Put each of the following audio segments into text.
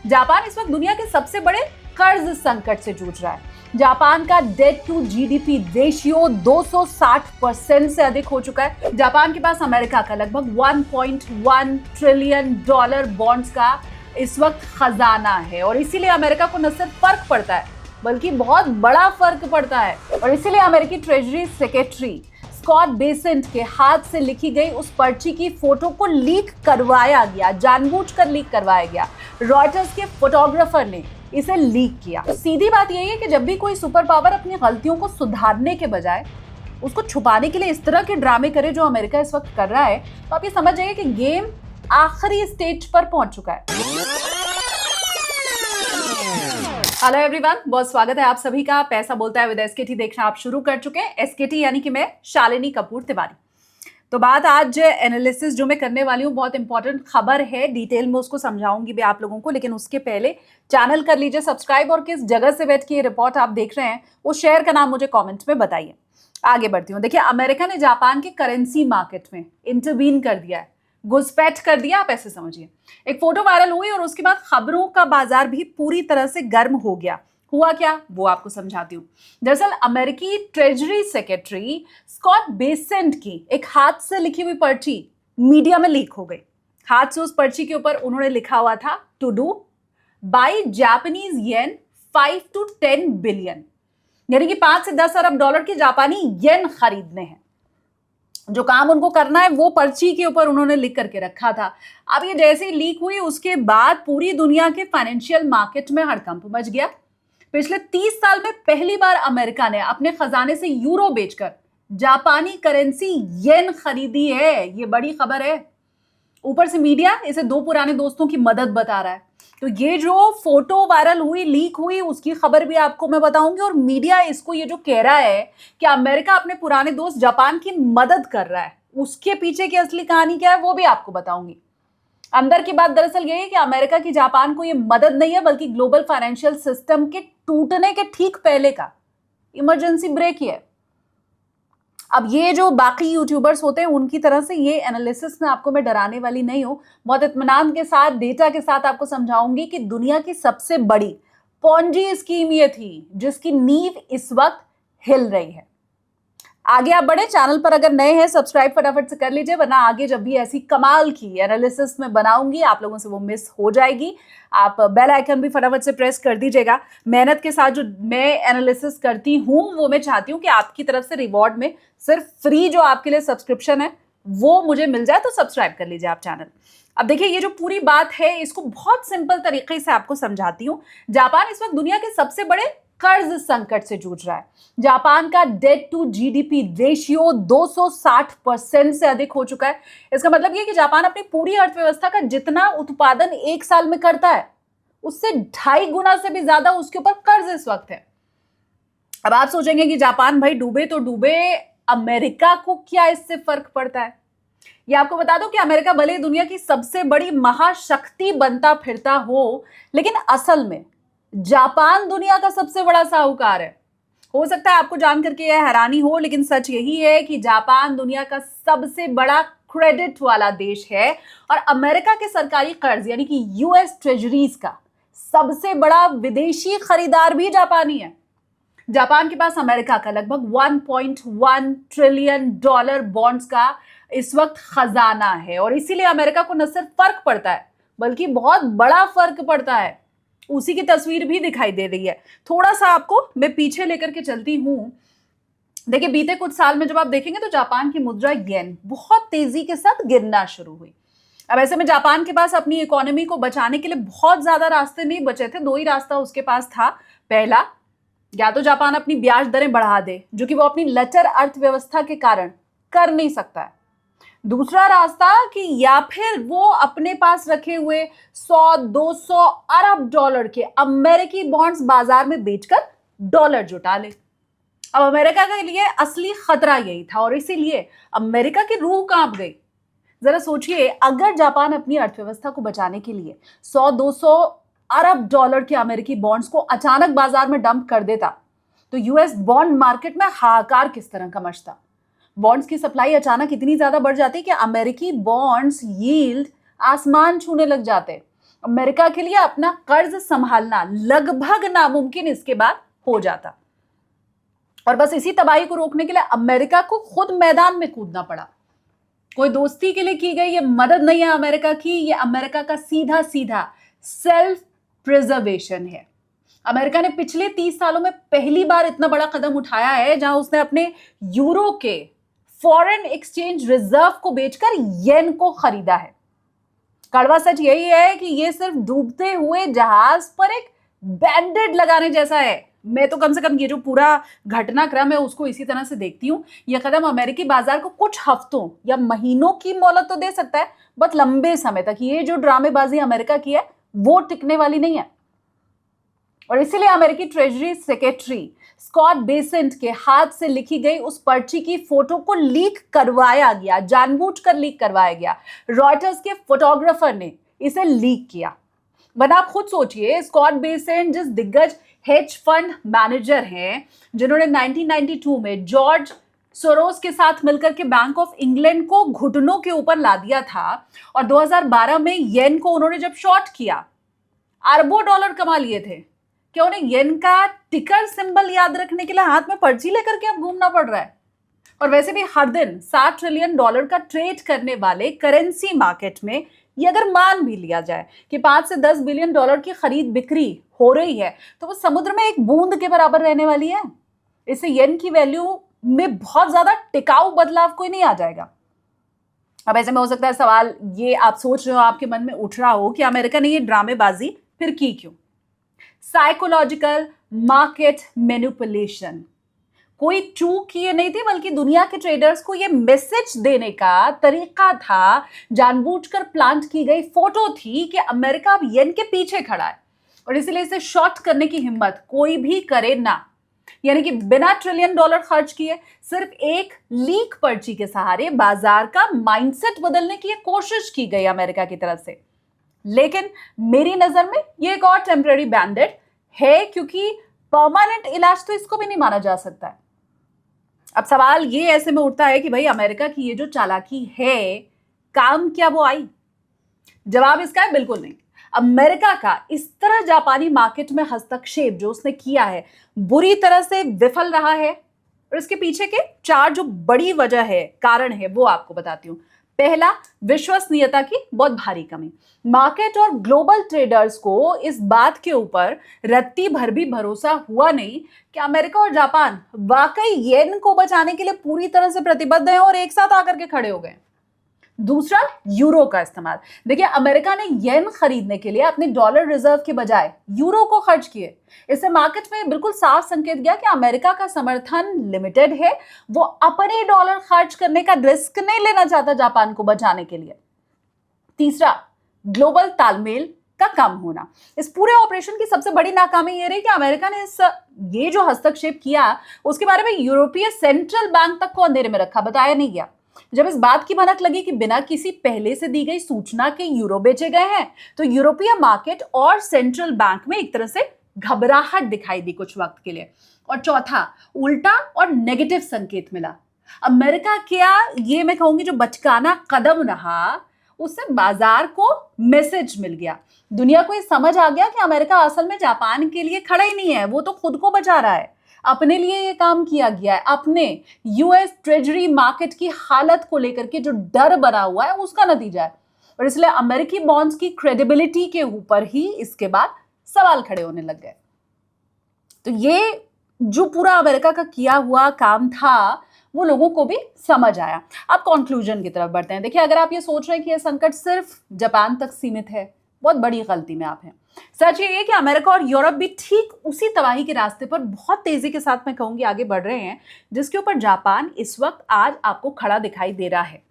Japan इस वक्त दुनिया के सबसे बड़े कर्ज संकट से जूझ रहा है। जापान का डेट टू जीडीपी रेशियो 260% से अधिक हो चुका है। जापान के पास अमेरिका का लगभग 1.1 ट्रिलियन डॉलर बॉन्ड्स का इस वक्त खजाना है और इसीलिए अमेरिका को न सिर्फ फर्क पड़ता है बल्कि बहुत बड़ा फर्क पड़ता है। और इसीलिए अमेरिकी ट्रेजरी सेक्रेटरी स्कॉट बेसेंट के हाथ से लिखी गई उस पर्ची की फोटो को लीक करवाया गया, जानबूझकर लीक करवाया गया। रॉयटर्स के फोटोग्राफर ने इसे लीक किया। सीधी बात यही है कि जब भी कोई सुपर पावर अपनी गलतियों को सुधारने के बजाय उसको छुपाने के लिए इस तरह के ड्रामे करे जो अमेरिका इस वक्त कर रहा है, तो आप ये समझ जाइए कि गेम आखिरी स्टेज पर पहुंच चुका है। हेलो एवरीवन, बहुत स्वागत है आप सभी का। पैसा बोलता है विद एसकेटी देखना आप शुरू कर चुके हैं। एसकेटी यानी कि मैं शालिनी कपूर तिवारी। तो बात आज एनालिसिस जो मैं करने वाली हूँ, बहुत इंपॉर्टेंट खबर है, डिटेल में उसको समझाऊंगी भी आप लोगों को। लेकिन उसके पहले चैनल कर लीजिए सब्सक्राइब और किस जगह से बैठ के ये रिपोर्ट आप देख रहे हैं उस शहर का नाम मुझे कॉमेंट में बताइए। आगे बढ़ती हूँ। देखिए, अमेरिका ने जापान के करेंसी मार्केट में इंटरवीन कर दिया है, घुसपैठ कर दिया, आप ऐसे समझिए। एक फोटो वायरल हुई और उसके बाद खबरों का बाजार भी पूरी तरह से गर्म हो गया। हुआ क्या वो आपको समझाती हूँ। दरअसल अमेरिकी ट्रेजरी सेक्रेटरी स्कॉट बेसेंट की एक हाथ से लिखी हुई पर्ची मीडिया में लीक हो गई। हाथ से उस पर्ची के ऊपर उन्होंने लिखा हुआ था to do by Japanese yen 5 to 10 billion, यानी कि 5 से 10 अरब डॉलर के जापानी येन खरीदने हैं। जो काम उनको करना है वो पर्ची के ऊपर उन्होंने लिख करके रखा था। अब ये जैसे ही लीक हुई उसके बाद पूरी दुनिया के फाइनेंशियल मार्केट में हड़कंप मच गया। पिछले 30 साल में पहली बार अमेरिका ने अपने खजाने से यूरो बेचकर जापानी करेंसी येन खरीदी है। ये बड़ी खबर है। ऊपर से मीडिया इसे दो पुराने दोस्तों की मदद बता रहा है। तो ये जो फोटो वायरल हुई, लीक हुई, उसकी खबर भी आपको मैं बताऊंगी। और मीडिया इसको ये जो कह रहा है कि अमेरिका अपने पुराने दोस्त जापान की मदद कर रहा है, उसके पीछे की असली कहानी क्या है वो भी आपको बताऊंगी। अंदर की बात दरअसल ये है कि अमेरिका की जापान को ये मदद नहीं है बल्कि ग्लोबल फाइनेंशियल सिस्टम के टूटने के ठीक पहले का इमरजेंसी ब्रेक ही है। अब ये जो बाकी यूट्यूबर्स होते हैं उनकी तरह से ये एनालिसिस में आपको मैं डराने वाली नहीं हूं। बहुत इत्मीनान के साथ, डेटा के साथ आपको समझाऊंगी कि दुनिया की सबसे बड़ी पॉन्जी स्कीम ये थी जिसकी नींव इस वक्त हिल रही है। आगे आप बढ़े। चैनल पर अगर नए हैं सब्सक्राइब फटाफट से कर लीजिए, वरना आगे जब भी ऐसी कमाल की एनालिसिस में बनाऊंगी आप लोगों से वो मिस हो जाएगी। आप बेल आइकन भी फटाफट से प्रेस कर दीजिएगा। मेहनत के साथ जो मैं एनालिसिस करती हूँ वो मैं चाहती हूँ कि आपकी तरफ से रिवॉर्ड में सिर्फ फ्री जो आपके लिए सब्सक्रिप्शन है वो मुझे मिल जाए, तो सब्सक्राइब कर लीजिए आप चैनल। अब देखिए, ये जो पूरी बात है इसको बहुत सिंपल तरीके से आपको समझाती हूँ। जापान इस वक्त दुनिया के सबसे बड़े कर्ज संकट से जूझ रहा है। जापान का डेट टू जीडीपी रेशियो 260% से अधिक हो चुका है। इसका मतलब ये कि जापान अपनी पूरी अर्थव्यवस्था का जितना उत्पादन एक साल में करता है उससे 2.5 गुना से भी ज्यादा उसके ऊपर कर्ज इस वक्त है। अब आप सोचेंगे कि जापान भाई डूबे तो डूबे, अमेरिका को क्या इससे फर्क पड़ता है। ये आपको बता दो कि अमेरिका भले दुनिया की सबसे बड़ी महाशक्ति बनता फिरता हो, लेकिन असल में जापान दुनिया का सबसे बड़ा साहूकार है। हो सकता है आपको जान करके यह हैरानी हो, लेकिन सच यही है कि जापान दुनिया का सबसे बड़ा क्रेडिट वाला देश है और अमेरिका के सरकारी कर्ज यानी कि यूएस ट्रेजरीज का सबसे बड़ा विदेशी खरीदार भी जापानी है। जापान के पास अमेरिका का लगभग 1.1 ट्रिलियन डॉलर बॉन्ड्स का इस वक्त खजाना है और इसीलिए अमेरिका को न सिर्फ फर्क पड़ता है बल्कि बहुत बड़ा फर्क पड़ता है। उसी की तस्वीर भी दिखाई दे रही है। थोड़ा सा आपको मैं पीछे लेकर के चलती हूं। देखिए, बीते कुछ साल में जब आप देखेंगे तो जापान की मुद्रा येन बहुत तेजी के साथ गिरना शुरू हुई। अब ऐसे में जापान के पास अपनी इकोनॉमी को बचाने के लिए बहुत ज्यादा रास्ते नहीं बचे थे। दो ही रास्ता उसके पास था। पहला, या तो जापान अपनी ब्याज दरें बढ़ा दे, जो कि वो अपनी लचर अर्थव्यवस्था के कारण कर नहीं सकता है। दूसरा रास्ता कि या फिर वो अपने पास रखे हुए 100-200 अरब डॉलर के अमेरिकी बॉन्ड्स बाजार में बेचकर डॉलर जुटा ले। अब अमेरिका के लिए असली खतरा यही था और इसीलिए अमेरिका की रूह कांप गई। जरा सोचिए, अगर जापान अपनी अर्थव्यवस्था को बचाने के लिए 100-200 अरब डॉलर के अमेरिकी बॉन्ड्स को अचानक बाजार में डंप कर देता तो यूएस बॉन्ड मार्केट में हाहाकार किस तरह का मचता। बॉन्ड्स की सप्लाई अचानक इतनी ज्यादा बढ़ जाती कि अमेरिकी बॉन्ड्स यील्ड आसमान छूने लग जाते। अमेरिका के लिए अपना कर्ज संभालना लगभग नामुमकिन इसके बाद हो जाता। और बस इसी तबाही को रोकने के लिए अमेरिका को खुद मैदान में कूदना पड़ा। कोई दोस्ती के लिए की गई ये मदद नहीं है अमेरिका की, ये अमेरिका का सीधा सीधा सेल्फ प्रिजर्वेशन है। अमेरिका ने पिछले 30 सालों में पहली बार इतना बड़ा कदम उठाया है जहां उसने अपने यूरो के फॉरेन एक्सचेंज रिजर्व को बेचकर येन को खरीदा है। कड़वा सच यही है कि ये सिर्फ डूबते हुए जहाज पर एक बैंडेड लगाने जैसा है। मैं तो कम से कम ये जो पूरा घटनाक्रम है उसको इसी तरह से देखती हूँ। यह कदम अमेरिकी बाजार को कुछ हफ्तों या महीनों की मोहलत तो दे सकता है, बट लंबे समय तक ये जो ड्रामेबाजी अमेरिका की है वो टिकने वाली नहीं है। और इसीलिए अमेरिकी ट्रेजरी सेक्रेटरी स्कॉट बेसेंट के हाथ से लिखी गई उस पर्ची की फोटो को लीक करवाया गया, जानबूझकर लीक करवाया गया। रॉयटर्स के फोटोग्राफर ने इसे लीक किया। वरना आप खुद सोचिए, स्कॉट बेसेंट जिस दिग्गज हेज फंड मैनेजर हैं जिन्होंने 1992 में जॉर्ज सोरोस के साथ मिलकर के बैंक ऑफ इंग्लैंड को घुटनों के ऊपर ला दिया था, और 2012 में येन को उन्होंने जब शॉर्ट किया अरबों डॉलर कमा लिए थे। क्या उन्हें येन का टिकर सिंबल याद रखने के लिए हाथ में पर्ची लेकर के अब घूमना पड़ रहा है? और वैसे भी हर दिन 60 ट्रिलियन डॉलर का ट्रेड करने वाले करेंसी मार्केट में ये अगर मान भी लिया जाए कि 5 से 10 बिलियन डॉलर की खरीद बिक्री हो रही है, तो वो समुद्र में एक बूंद के बराबर रहने वाली है। इससे येन की वैल्यू में बहुत ज्यादा टिकाऊ बदलाव कोई नहीं आ जाएगा। अब ऐसे में हो सकता है सवाल ये आप सोच रहे हो, आपके मन में उठ रहा हो कि अमेरिका ने ये ड्रामेबाजी फिर की क्यों? साइकोलॉजिकल मार्केट मैनिपुलेशन कोई चूक ये नहीं थी, बल्कि दुनिया के ट्रेडर्स को ये मैसेज देने का तरीका था। जानबूझकर प्लांट की गई फोटो थी कि अमेरिका अब येन के पीछे खड़ा है, और इसलिए इसे शॉर्ट करने की हिम्मत कोई भी करे ना। यानी कि बिना ट्रिलियन डॉलर खर्च किए सिर्फ एक लीक पर्ची के सहारे बाजार का माइंडसेट बदलने की कोशिश की गई अमेरिका की तरफ से। लेकिन मेरी नजर में ये एक और टेम्पररी बैंडेड है, क्योंकि परमानेंट इलाज तो इसको भी नहीं माना जा सकता है। अब सवाल ये ऐसे में उठता है कि भाई अमेरिका की ये जो चालाकी है, काम क्या वो आई? जवाब इसका है बिल्कुल नहीं। अमेरिका का इस तरह जापानी मार्केट में हस्तक्षेप जो उसने किया है बुरी तरह से विफल रहा है, और इसके पीछे के 4 जो बड़ी वजह है, कारण है, वो आपको बताती हूं। पहला, विश्वसनीयता की बहुत भारी कमी। मार्केट और ग्लोबल ट्रेडर्स को इस बात के ऊपर रत्ती भर भी भरोसा हुआ नहीं कि अमेरिका और जापान वाकई येन को बचाने के लिए पूरी तरह से प्रतिबद्ध हैं और एक साथ आकर के खड़े हो गए। दूसरा, यूरो का इस्तेमाल। देखिए, अमेरिका ने येन खरीदने के लिए अपने डॉलर रिजर्व के बजाय यूरो को खर्च किए। इससे मार्केट में बिल्कुल साफ संकेत गया कि अमेरिका का समर्थन लिमिटेड है, वो अपने डॉलर खर्च करने का रिस्क नहीं लेना चाहता जापान को बचाने के लिए। तीसरा, ग्लोबल तालमेल का कम होना। इस पूरे ऑपरेशन की सबसे बड़ी नाकामी ये रही कि अमेरिका ने ये जो हस्तक्षेप किया उसके बारे में यूरोपीय सेंट्रल बैंक तक को अंधेरे में रखा, बताया नहीं गया। जब इस बात की भनक लगी कि बिना किसी पहले से दी गई सूचना के यूरो बेचे गए हैं, तो यूरोपीय मार्केट और सेंट्रल बैंक में एक तरह से घबराहट दिखाई दी कुछ वक्त के लिए। और चौथा, उल्टा और नेगेटिव संकेत मिला। अमेरिका क्या, ये मैं कहूंगी जो बचकाना कदम रहा, उससे बाजार को मैसेज मिल गया। दुनिया को ये समझ आ गया कि अमेरिका असल में जापान के लिए खड़ा ही नहीं है, वो तो खुद को बचा रहा है। अपने लिए ये काम किया गया है, अपने यूएस ट्रेजरी मार्केट की हालत को लेकर के जो डर बना हुआ है उसका नतीजा है। और इसलिए अमेरिकी बॉन्ड्स की क्रेडिबिलिटी के ऊपर ही इसके बाद सवाल खड़े होने लग गए। तो ये जो पूरा अमेरिका का किया हुआ काम था वो लोगों को भी समझ आया। अब कंक्लूजन की तरफ बढ़ते हैं। देखिए, अगर आप ये सोच रहे हैं कि यह संकट सिर्फ जापान तक सीमित है, बहुत बड़ी गलती में आप हैं। सच ये है कि अमेरिका और यूरोप भी ठीक उसी तबाही के रास्ते पर बहुत तेजी के साथ मैं कहूंगी आगे बढ़ रहे हैं, जिसके ऊपर जापान इस वक्त आज आपको खड़ा दिखाई दे रहा है।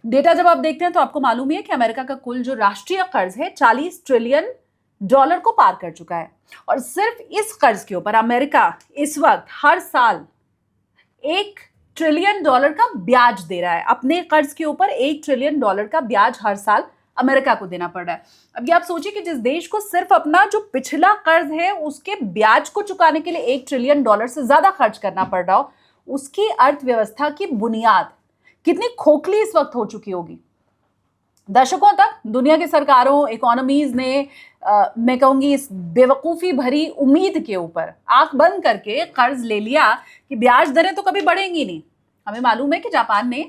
डेटा जब आप देखते हैं तो आपको मालूम है कि अमेरिका का कुल जो राष्ट्रीय कर्ज है 40 ट्रिलियन डॉलर को पार कर चुका है, और सिर्फ इस कर्ज के ऊपर अमेरिका इस वक्त हर साल 1 ट्रिलियन डॉलर का ब्याज दे रहा है। अपने कर्ज के ऊपर 1 ट्रिलियन डॉलर का ब्याज हर साल अमेरिका को देना पड़ रहा है। अब ये आप सोचिए कि जिस देश को सिर्फ अपना जो पिछला कर्ज है उसके ब्याज को चुकाने के लिए 1 ट्रिलियन डॉलर से ज्यादा खर्च करना पड़ रहा हो, उसकी अर्थव्यवस्था की बुनियाद कितनी खोखली इस वक्त हो चुकी होगी। दशकों तक दुनिया की सरकारों, इकोनॉमीज ने मैं कहूंगी इस बेवकूफ़ी भरी उम्मीद के ऊपर आंख बंद करके कर्ज ले लिया कि ब्याज दरें तो कभी बढ़ेंगी नहीं। हमें मालूम है कि जापान ने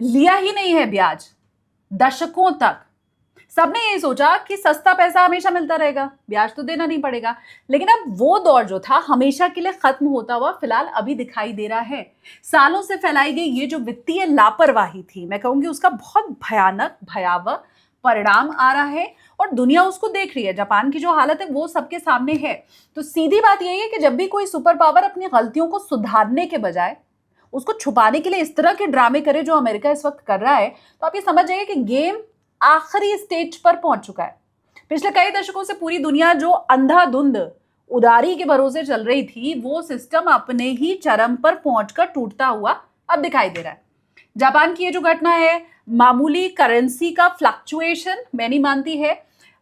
लिया ही नहीं है ब्याज दशकों तक। सबने यही सोचा कि सस्ता पैसा हमेशा मिलता रहेगा, ब्याज तो देना नहीं पड़ेगा। लेकिन अब वो दौर जो था हमेशा के लिए खत्म होता हुआ फिलहाल अभी दिखाई दे रहा है। सालों से फैलाई गई ये जो वित्तीय लापरवाही थी, मैं कहूंगी उसका बहुत भयानक भयावह परिणाम आ रहा है और दुनिया उसको देख रही है। जापान की जो हालत है वो सबके सामने है। तो सीधी बात यही है कि जब भी कोई सुपर पावर अपनी गलतियों को सुधारने के बजाय उसको छुपाने के लिए इस तरह के ड्रामे करे जो अमेरिका इस वक्त कर रहा है, तो आप ये समझ जाइए कि गेम आखिरी स्टेज पर पहुंच चुका है। पिछले कई दशकों से पूरी दुनिया जो अंधाधुंध उदारी के भरोसे चल रही थी, वो सिस्टम अपने ही चरम पर पहुंचकर टूटता हुआ अब दिखाई दे रहा है। जापान की ये जो घटना है, मामूली करेंसी का फ्लक्चुएशन मैं नहीं मानती है।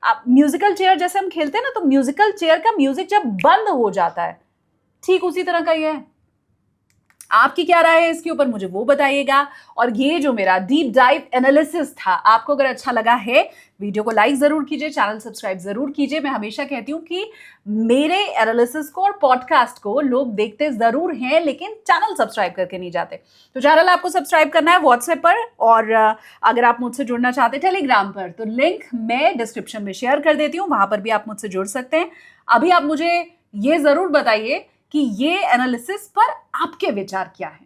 आप म्यूजिकल चेयर जैसे हम खेलते हैं ना, तो म्यूजिकल चेयर का म्यूजिक जब बंद हो जाता है, ठीक उसी तरह का ये है। आपकी क्या राय है इसके ऊपर, मुझे वो बताइएगा। और ये जो मेरा डीप डाइव एनालिसिस था, आपको अगर अच्छा लगा है, वीडियो को लाइक जरूर कीजिए, चैनल सब्सक्राइब जरूर कीजिए। मैं हमेशा कहती हूँ कि मेरे एनालिसिस को और पॉडकास्ट को लोग देखते जरूर हैं, लेकिन चैनल सब्सक्राइब करके नहीं जाते। तो चैनल आपको सब्सक्राइब करना है व्हाट्सएप पर, और अगर आप मुझसे जुड़ना चाहते हैं टेलीग्राम पर, तो लिंक मैं डिस्क्रिप्शन में शेयर कर देती हूँ, वहां पर भी आप मुझसे जुड़ सकते हैं। अभी आप मुझे ये जरूर बताइए कि ये एनालिसिस पर आपके विचार क्या है।